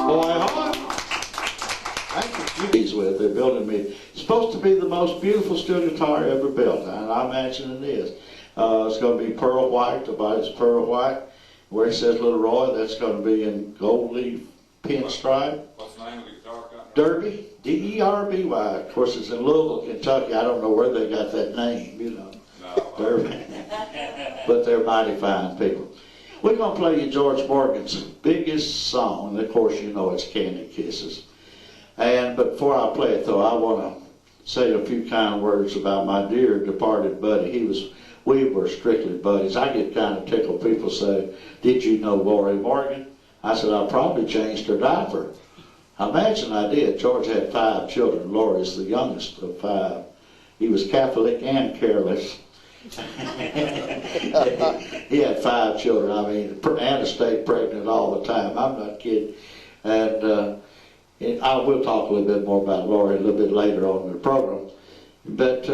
Boy, He's with. They're building me. It's supposed to be the most beautiful steel guitar ever built, and I imagine it is. It's going to be pearl white. The body's pearl white. Where it says Little Roy, that's going to be in gold leaf pinstripe. What's the name of the guitar company? Derby, D-E-R-B-Y. Of course, it's in Louisville, Kentucky. I don't know where they got that name, you know. No. Derby. But they're mighty fine people. We're going to play you George Morgan's biggest song, and of course you know it's Candy Kisses. But before I play it though, I want to say a few kind words about my dear departed buddy. We were strictly buddies. I get kind of tickled. People say, "Did you know Lori Morgan?" I said, "I probably changed her diaper." I imagine I did. George had 5 children. Lori's the youngest of 5. He was Catholic and careless. He had 5 children. I mean, and stayed pregnant all the time. I'm not kidding. And I will talk a little bit more about Lori a little bit later on in the program. But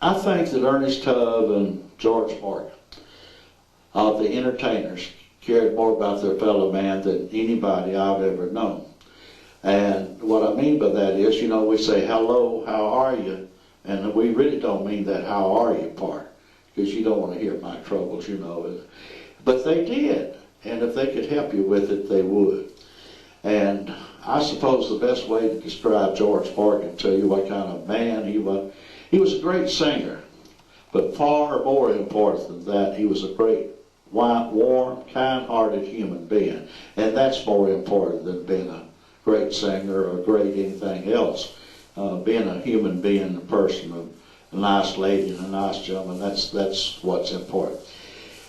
I think that Ernest Tubb and George Morgan, of the entertainers, cared more about their fellow man than anybody I've ever known. And what I mean by that is, you know, we say, "Hello, how are you?" And we really don't mean that "how are you" part, because you don't want to hear my troubles, you know. But they did, and if they could help you with it, they would. And I suppose the best way to describe George Morgan, tell you what kind of man he was a great singer, but far more important than that, he was a great, warm, kind-hearted human being. And that's more important than being a great singer or great anything else. Being a human being, a person, a nice lady and a nice gentleman, that's what's important.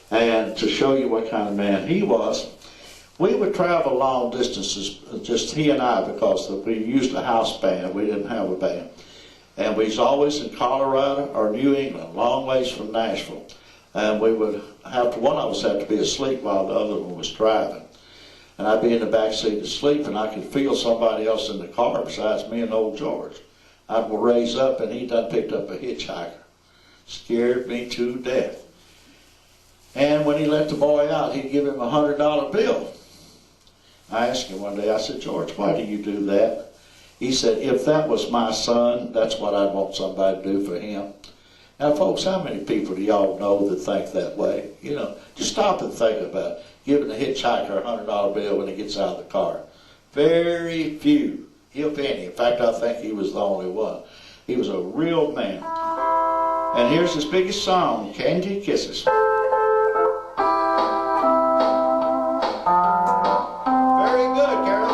And to show you what kind of man he was, we would travel long distances, just he and I, because we used a house band. We didn't have a band. And we was always in Colorado or New England, long ways from Nashville. And we would have to, one of us had to be asleep while the other one was driving. And I'd be in the back seat asleep, and I could feel somebody else in the car besides me and old George. I'd raise up, and he done picked up a hitchhiker. Scared me to death. And when he let the boy out, he'd give him a $100 bill. I asked him one day, I said, "George, why do you do that?" He said, "If that was my son, that's what I'd want somebody to do for him." Now, folks, how many people do y'all know that think that way? You know, just stop and think about it. Giving a hitchhiker a $100 bill when he gets out of the car. Very few, if any. In fact, I think he was the only one. He was a real man. And here's his biggest song, Candy Kisses. Very good, Carol.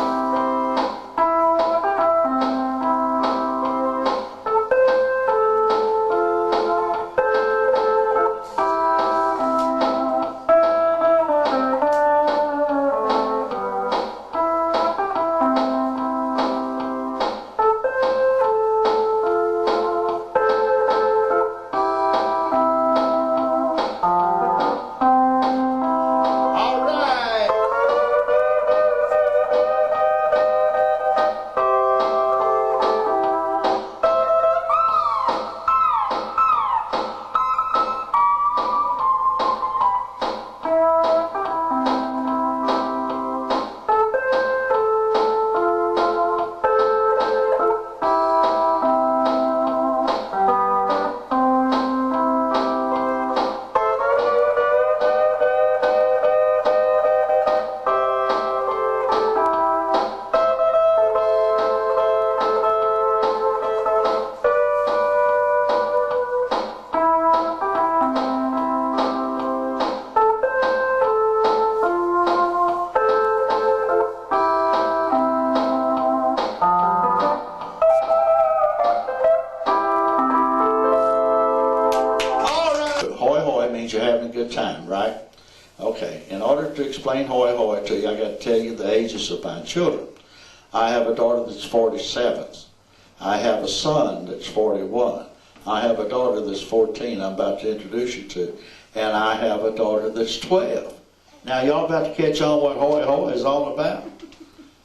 You're having a good time, right? Okay, in order to explain hoy hoy to you, I got to tell you the ages of my children. I have a daughter that's 47. I have a son that's 41. I have a daughter that's 14 I'm about to introduce you to. And I have a daughter that's 12. Now, y'all about to catch on what hoy hoy is all about?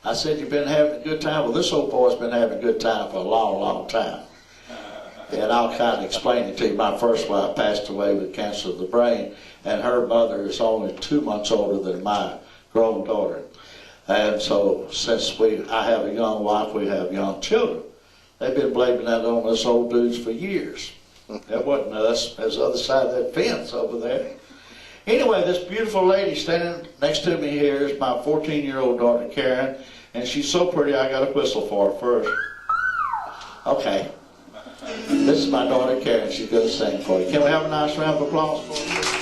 I said you've been having a good time. Well, this old boy's been having a good time for a long, long time. And I'll kind of explain it to you. My first wife passed away with cancer of the brain, and her mother is only 2 months older than my grown daughter. And so since I have a young wife, we have young children. They've been blaming that on us old dudes for years. That wasn't us. That's the other side of that fence over there. Anyway, this beautiful lady standing next to me here is my 14-year-old daughter, Karen, and she's so pretty I got a whistle for her first. Okay. This is my daughter, Karen. She's going to sing for you. Can we have a nice round of applause for her?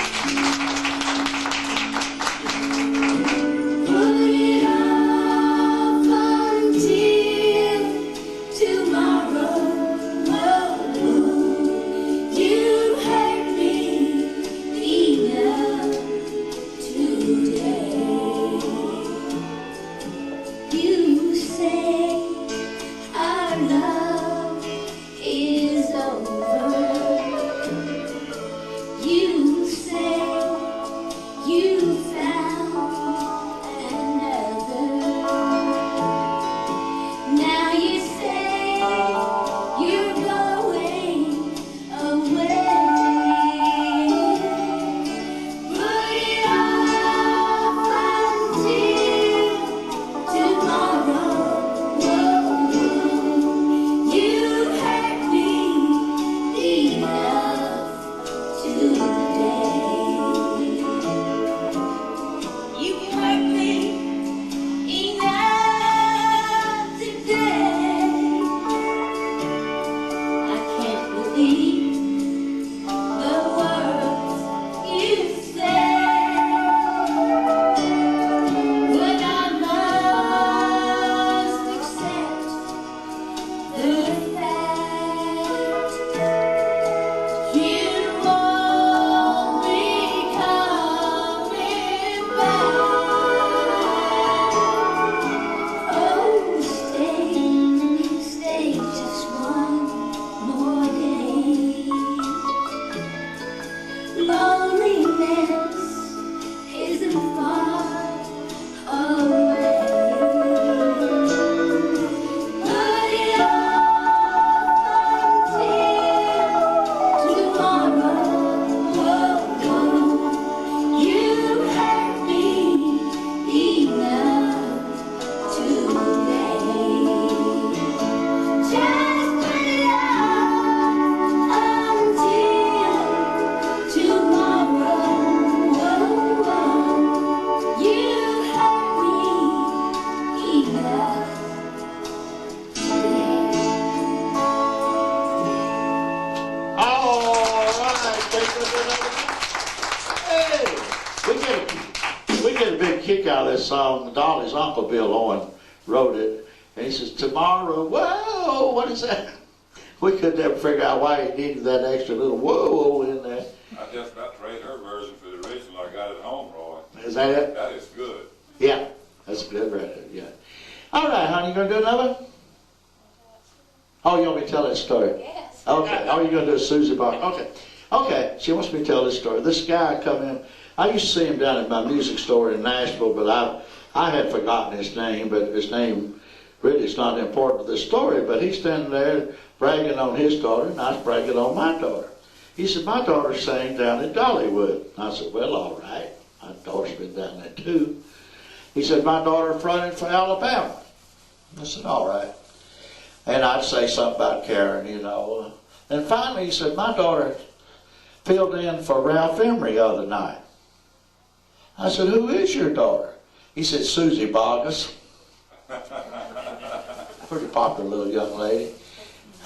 Out of this song. Dolly's Uncle Bill Owen wrote it, and he says, tomorrow, whoa, what is that? We could never figure out why he needed that extra little whoa in there. I just about traded her version for the original I got at home, Roy. Is that it? That is good. Yeah, that's a good record, yeah. All right, honey, you going to do another? Oh, you want me to tell that story? Yes. Okay, oh, you're going to do a Susie Bar. Okay, okay, she wants me to tell this story. This guy come in, I used to see him down at my music store in Nashville, but I had forgotten his name, but his name really is not important to this story, but he's standing there bragging on his daughter, and I was bragging on my daughter. He said, my daughter sang down in Dollywood. I said, well, all right. My daughter's been down there too. He said, my daughter running for Alabama. I said, all right. And I'd say something about Karen, you know. And finally he said, my daughter filled in for Ralph Emery the other night. I said, who is your daughter? He said, Susie Bogus. Pretty popular little young lady.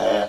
And